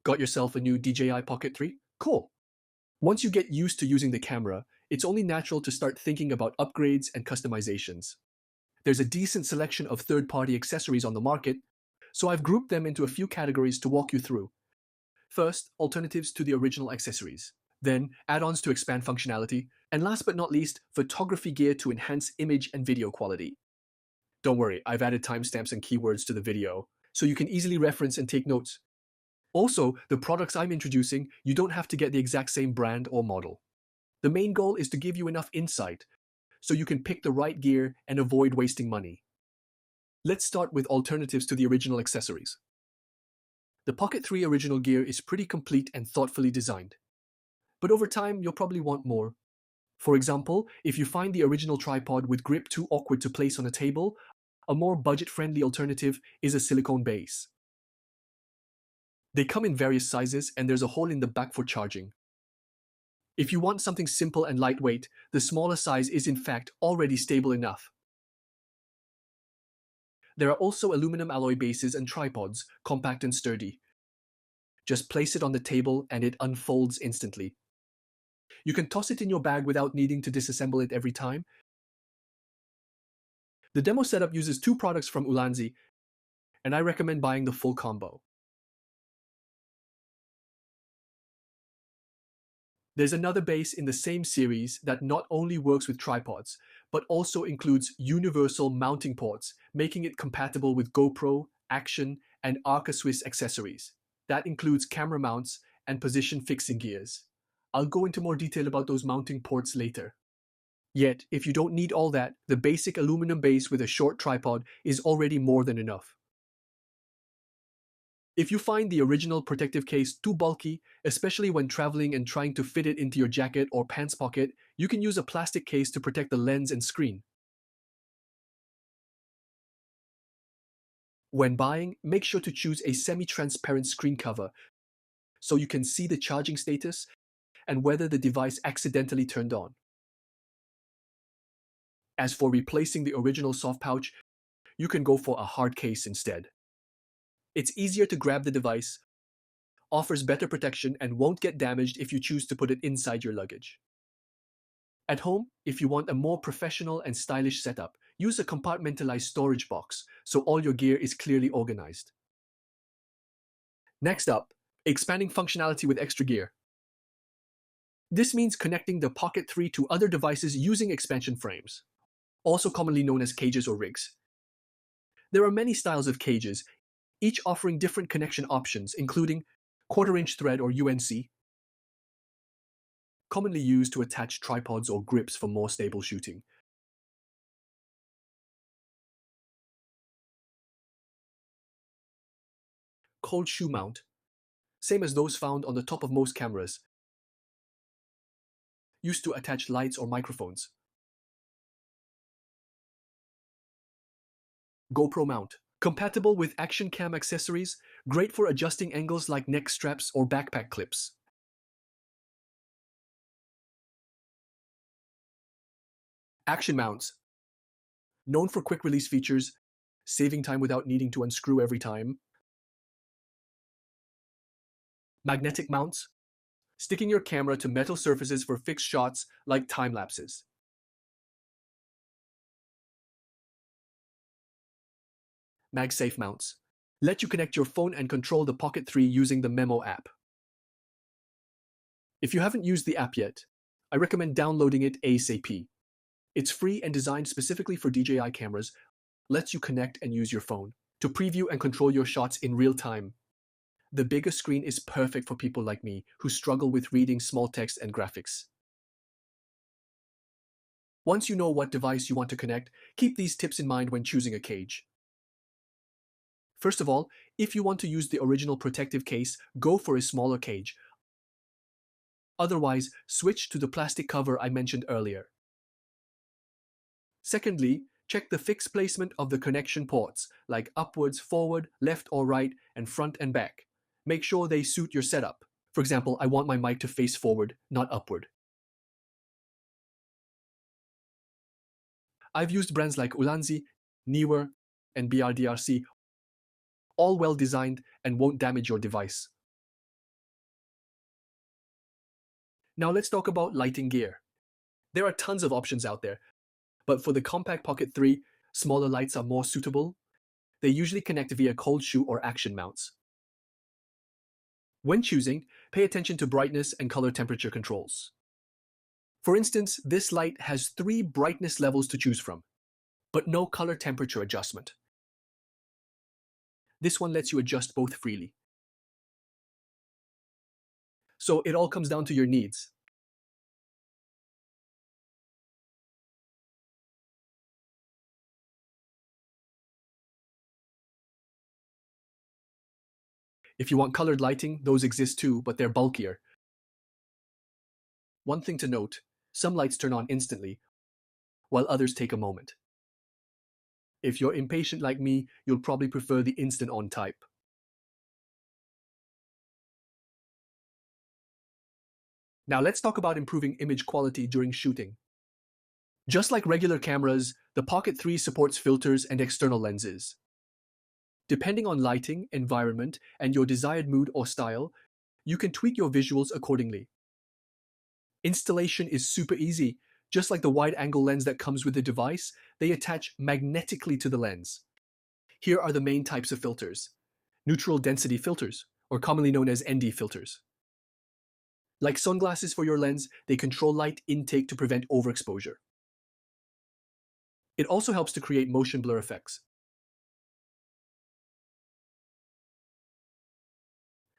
Got yourself a new DJI Pocket 3? Cool. Once you get used to using the camera, it's only natural to start thinking about upgrades and customizations. There's a decent selection of third-party accessories on the market, so I've grouped them into a few categories to walk you through. First, alternatives to the original accessories. Then, add-ons to expand functionality. And last but not least, photography gear to enhance image and video quality. Don't worry, I've added timestamps and keywords to the video, so you can easily reference and take notes. Also, the products I'm introducing, you don't have to get the exact same brand or model. The main goal is to give you enough insight so you can pick the right gear and avoid wasting money. Let's start with alternatives to the original accessories. The Pocket 3 original gear is pretty complete and thoughtfully designed. But over time, you'll probably want more. For example, if you find the original tripod with grip too awkward to place on a table, a more budget-friendly alternative is a silicone base. They come in various sizes and there's a hole in the back for charging. If you want something simple and lightweight, the smaller size is in fact already stable enough. There are also aluminum alloy bases and tripods, compact and sturdy. Just place it on the table and it unfolds instantly. You can toss it in your bag without needing to disassemble it every time. The demo setup uses two products from Ulanzi, and I recommend buying the full combo. There's another base in the same series that not only works with tripods, but also includes universal mounting ports, making it compatible with GoPro, Action, and Arca Swiss accessories. That includes camera mounts and position fixing gears. I'll go into more detail about those mounting ports later. Yet, if you don't need all that, the basic aluminum base with a short tripod is already more than enough. If you find the original protective case too bulky, especially when traveling and trying to fit it into your jacket or pants pocket, you can use a plastic case to protect the lens and screen. When buying, make sure to choose a semi-transparent screen cover so you can see the charging status and whether the device accidentally turned on. As for replacing the original soft pouch, you can go for a hard case instead. It's easier to grab the device, offers better protection, and won't get damaged if you choose to put it inside your luggage. At home, if you want a more professional and stylish setup, use a compartmentalized storage box so all your gear is clearly organized. Next up, expanding functionality with extra gear. This means connecting the Pocket 3 to other devices using expansion frames, also commonly known as cages or rigs. There are many styles of cages, each offering different connection options, including quarter-inch thread or UNC, commonly used to attach tripods or grips for more stable shooting. Cold shoe mount, same as those found on the top of most cameras, used to attach lights or microphones. GoPro mount, compatible with action cam accessories, great for adjusting angles like neck straps or backpack clips. Action mounts, known for quick release features, saving time without needing to unscrew every time. Magnetic mounts, sticking your camera to metal surfaces for fixed shots like time lapses. Magsafe mounts, let you connect your phone and control the Pocket 3 using the Mimo app. If you haven't used the app yet, I recommend downloading it ASAP. It's free and designed specifically for DJI cameras, lets you connect and use your phone to preview and control your shots in real time. The bigger screen is perfect for people like me who struggle with reading small text and graphics. Once you know what device you want to connect, keep these tips in mind when choosing a cage. First of all, if you want to use the original protective case, go for a smaller cage. Otherwise, switch to the plastic cover I mentioned earlier. Secondly, check the fixed placement of the connection ports, like upwards, forward, left or right, and front and back. Make sure they suit your setup. For example, I want my mic to face forward, not upward. I've used brands like Ulanzi, Neewer, and BRDRC, all well designed and won't damage your device. Now let's talk about lighting gear. There are tons of options out there, but for the compact Pocket 3, smaller lights are more suitable. They usually connect via cold shoe or action mounts. When choosing, pay attention to brightness and color temperature controls. For instance, this light has 3 brightness levels to choose from, but no color temperature adjustment. This one lets you adjust both freely. So it all comes down to your needs. If you want colored lighting, those exist too, but they're bulkier. One thing to note, some lights turn on instantly, while others take a moment. If you're impatient like me, you'll probably prefer the instant on type. Now let's talk about improving image quality during shooting. Just like regular cameras, the Pocket 3 supports filters and external lenses. Depending on lighting, environment, and your desired mood or style, you can tweak your visuals accordingly. Installation is super easy. Just like the wide-angle lens that comes with the device, they attach magnetically to the lens. Here are the main types of filters. Neutral density filters, or commonly known as ND filters. Like sunglasses for your lens, they control light intake to prevent overexposure. It also helps to create motion blur effects.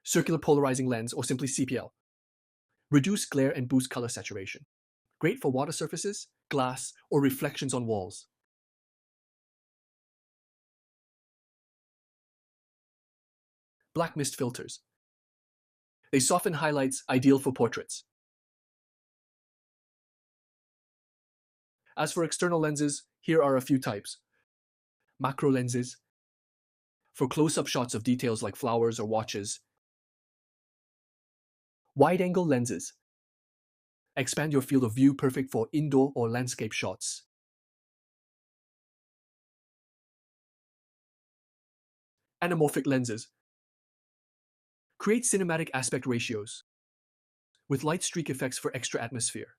Circular polarizing lens, or simply CPL. Reduce glare and boost color saturation. Great for water surfaces, glass, or reflections on walls. Black mist filters. They soften highlights, ideal for portraits. As for external lenses, here are a few types. Macro lenses, for close-up shots of details like flowers or watches. Wide-angle lenses, expand your field of view, perfect for indoor or landscape shots. Anamorphic lenses, create cinematic aspect ratios with light streak effects for extra atmosphere.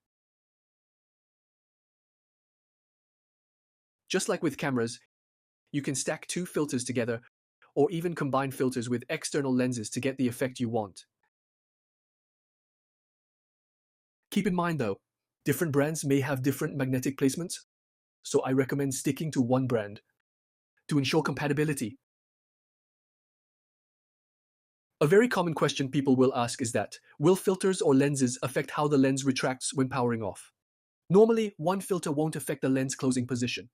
Just like with cameras, you can stack 2 filters together or even combine filters with external lenses to get the effect you want. Keep in mind though, different brands may have different magnetic placements, so I recommend sticking to one brand to ensure compatibility. A very common question people will ask is that, will filters or lenses affect how the lens retracts when powering off? Normally, one filter won't affect the lens closing position.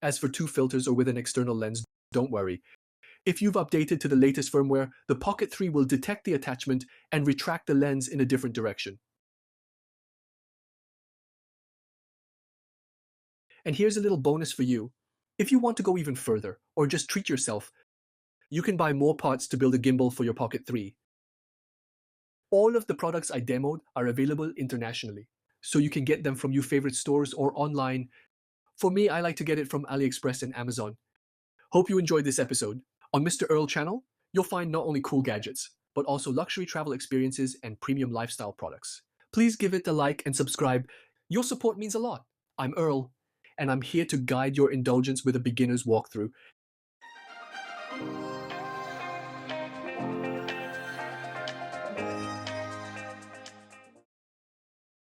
As for 2 filters or with an external lens, don't worry. If you've updated to the latest firmware, the Pocket 3 will detect the attachment and retract the lens in a different direction. And here's a little bonus for you. If you want to go even further, or just treat yourself, you can buy more parts to build a gimbal for your Pocket 3. All of the products I demoed are available internationally, so you can get them from your favorite stores or online. For me, I like to get it from AliExpress and Amazon. Hope you enjoyed this episode. On Mr. EARL channel, you'll find not only cool gadgets, but also luxury travel experiences and premium lifestyle products. Please give it a like and subscribe. Your support means a lot. I'm EARL, and I'm here to guide your indulgence with a beginner's walkthrough.